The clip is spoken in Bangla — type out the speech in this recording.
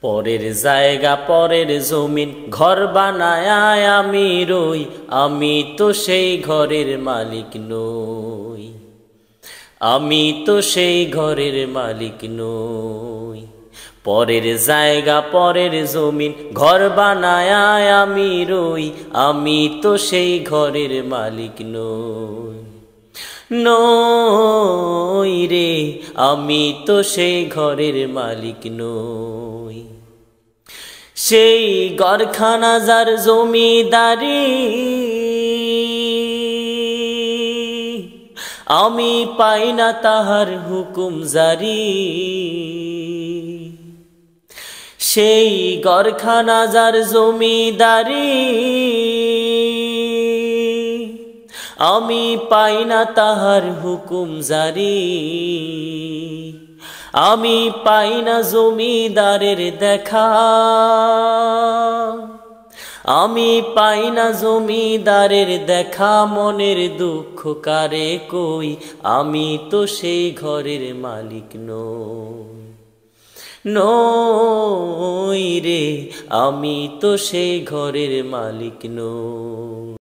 পরের জায়গা পরের জমিন ঘর বানায় আমি রই, আমি তো সেই ঘরের মালিক নই, আমি তো সেই ঘরের মালিক নই। পরের জায়গা পরের জমিন ঘর বানায় আমি রই, আমি তো সেই ঘরের মালিক নই, নই রে, আমি তো সেই ঘরের মালিক নই। সেই ঘরখানা যার জমিদারি আমি পাই না তাহার হুকুম জারি, সেই ঘরখানা যার জমিদারি আমি পাই না তাহার হুকুম জারি, আমি পাই না জমিদারের দেখা, আমি পাই না জমিদারের দেখা, মনের দুঃখ কারে কই, আমি তো সেই ঘরের মালিক নই, নই রে, আমি তো সেই ঘরের মালিক নই।